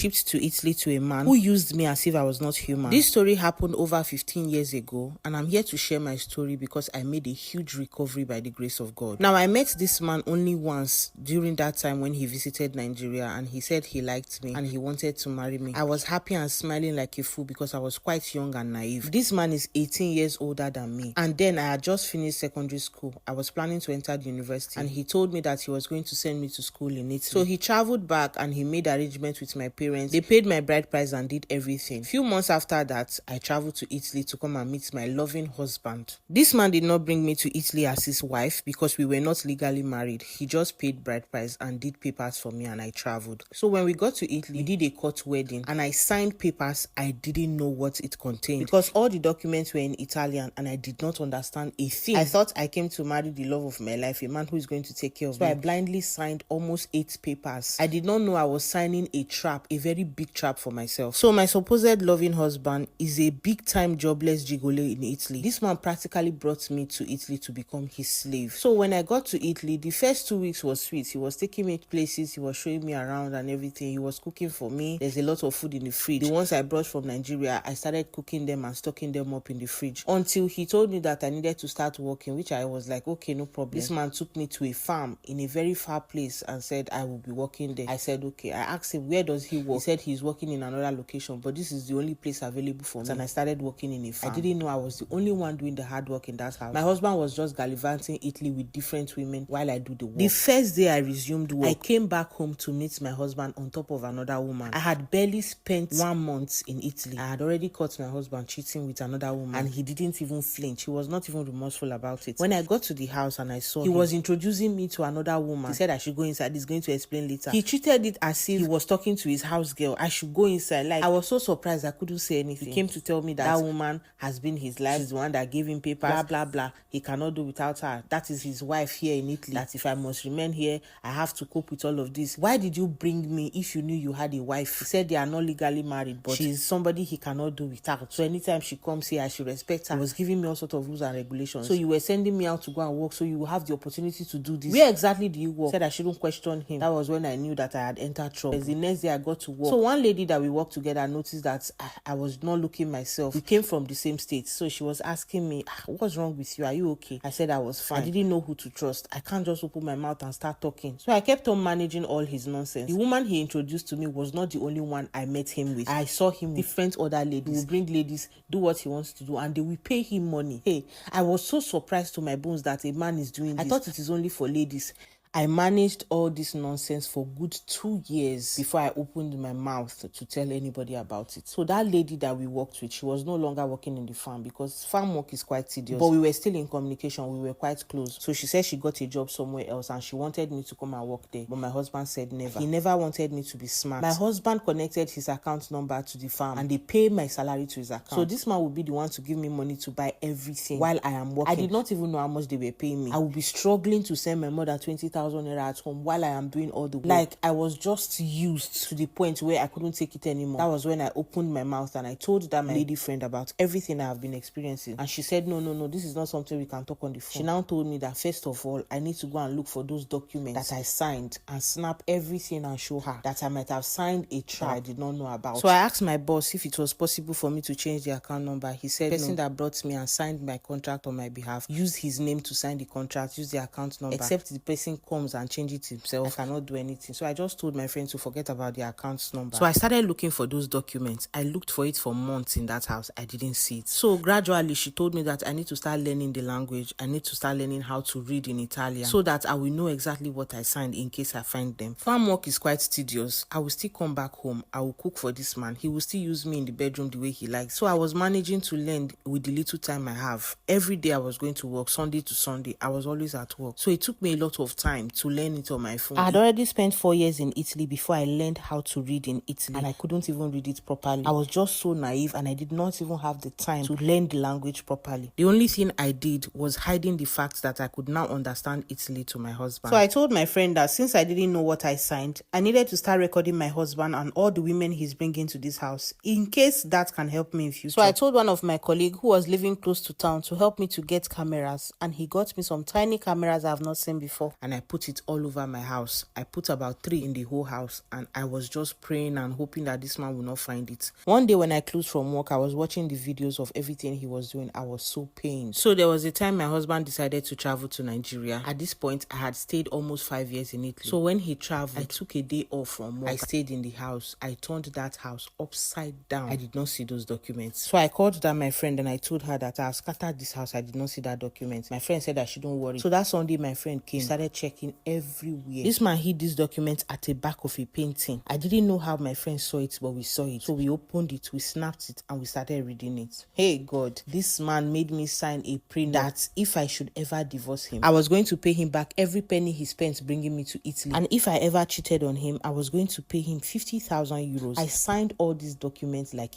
shipped to Italy to a man who used me as if I was not human. This story happened over 15 years ago, and I'm here to share my story because I made a huge recovery by the grace of God. Now, I met this man only once during that time when he visited Nigeria, and he said he liked me and he wanted to marry me. I was happy and smiling like a fool because I was quite young and naive. This man is 18 years older than me, and then I had just finished secondary school. I was planning to enter the university, and he told me that he was going to send me to school in Italy. So he traveled back and he made arrangements with my parents. They paid my bride price and did everything. Few months after that, I traveled to Italy to come and meet my loving husband. This man did not bring me to Italy as his wife because we were not legally married. He just paid bride price and did papers for me, and I traveled. So when we got to Italy, we did a court wedding and I signed papers. I didn't know what it contained because all the documents were in Italian and I did not understand a thing. I thought I came to marry the love of my life, a man who is going to take care of me. So I blindly signed almost 8 papers. I did not know I was signing a trap, a very big trap for myself. So my supposed loving husband is a big-time jobless gigolo in Italy. This man practically brought me to Italy to become his slave. So when I got to Italy, the first 2 weeks was sweet. He was taking me places, he was showing me around and everything. He was cooking for me. There's a lot of food in the fridge. The ones I brought from Nigeria, I started cooking them and stocking them up in the fridge until he told me that I needed to start working, which I was like, okay, no problem. This man took me to a farm in a very far place and said I will be working there. I said, okay. I asked him, where does he work? He said he's working in another location, but this is the only place available for me. And I started working in a farm. I didn't know I was the only one doing the hard work in that house. My husband was just gallivanting Italy with different women while I do the work. The first day I resumed work, I came back home to meet my husband on top of another woman. I had barely spent 1 month in Italy. I had already caught my husband cheating with another woman, and he didn't even flinch. He was not even remorseful about it. When I got to the house and I saw him, he was introducing me to another woman. He said I should go inside. He's going to explain later. He treated it as if he was talking to his house girl. I should go inside. Like, I was so surprised I couldn't say anything. He came to tell me that woman has been his life. She's the one that gave him papers, blah blah blah. He cannot do without her. That is his wife here in Italy. That if I must remain here, I have to cope with all of this. Why did you bring me if you knew you had a wife? He said they are not legally married, but she's somebody he cannot do without. So anytime she comes here, I should respect her. He was giving me all sorts of rules and regulations. So you were sending me out to go and work so you will have the opportunity to do this. Where exactly do you work? He said I shouldn't question him. That was when I knew that I had entered trouble. The next day I got to work. So one lady that we worked together noticed that I was not looking myself. We came from the same state. So she was asking me, what's wrong with you? Are you okay? I said I was fine. I didn't know who to trust. I can't just open my mouth and start talking. So I kept on managing all his nonsense. The woman he introduced to me was not the only one I met him with. I saw him with different other ladies. He will bring ladies, do what he wants to do, and they will pay him money. Hey, I was so surprised to my bones that a man is doing this. I thought it is only for ladies. I managed all this nonsense for good 2 years before I opened my mouth to tell anybody about it. So that lady that we worked with, she was no longer working in the farm because farm work is quite tedious. But we were still in communication. We were quite close. So she said she got a job somewhere else and she wanted me to come and work there. But my husband said never. He never wanted me to be smart. My husband connected his account number to the farm and they paid my salary to his account. So this man would be the one to give me money to buy everything while I am working. I did not even know how much they were paying me. I would be struggling to send my mother 20,000 naira at home while I am doing all the work. Like, I was just used to the point where I couldn't take it anymore. That was when I opened my mouth and I told that my lady friend about everything I have been experiencing. And she said, no, this is not something we can talk on the phone. She now told me that first of all, I need to go and look for those documents that I signed and snap everything and show her that I might have signed a trap I did not know about. So I asked my boss if it was possible for me to change the account number. He said, the person that brought me and signed my contract on my behalf, use his name to sign the contract, use the account number. Except the person comes and change it himself, I cannot do anything. So I just told my friend to forget about the account number. So I started looking for those documents. I looked for it for months in that house. I didn't see it. So gradually she told me that I need to start learning the language. I need to start learning how to read in Italian so that I will know exactly what I signed in case I find them. Farm work is quite tedious. I will still come back home. I will cook for this man. He will still use me in the bedroom the way he likes. So I was managing to learn with the little time I have. Every day I was going to work, Sunday to Sunday. I was always at work. So it took me a lot of time to learn it on my phone. I had already spent 4 years in Italy before I learned how to read in Italy, and I couldn't even read it properly. I was just so naive and I did not even have the time to learn the language properly. The only thing I did was hiding the fact that I could now understand Italy to my husband. So I told my friend that since I didn't know what I signed, I needed to start recording my husband and all the women he's bringing to this house in case that can help me in future. So I told one of my colleagues who was living close to town to help me to get cameras, and he got me some tiny cameras I have not seen before, and I put it all over my house. I put about 3 in the whole house, and I was just praying and hoping that this man will not find it. One day when I closed from work, I was watching the videos of everything he was doing. I was so pained. So there was a time my husband decided to travel to Nigeria. At this point, I had stayed almost 5 years in Italy. So when he traveled, I took a day off from work. I stayed in the house. I turned that house upside down. I did not see those documents. So I called that my friend and I told her that I scattered this house. I did not see that document. My friend said I shouldn't worry. So that Sunday, my friend came, started checking everywhere. This man hid this document at the back of a painting. I didn't know how my friend saw it, but we saw it. So we opened it, we snapped it, and we started reading it. Hey God, this man made me sign a prenup that if I should ever divorce him, I was going to pay him back every penny he spent bringing me to Italy. And if I ever cheated on him, I was going to pay him 50,000 euros. I signed all these documents like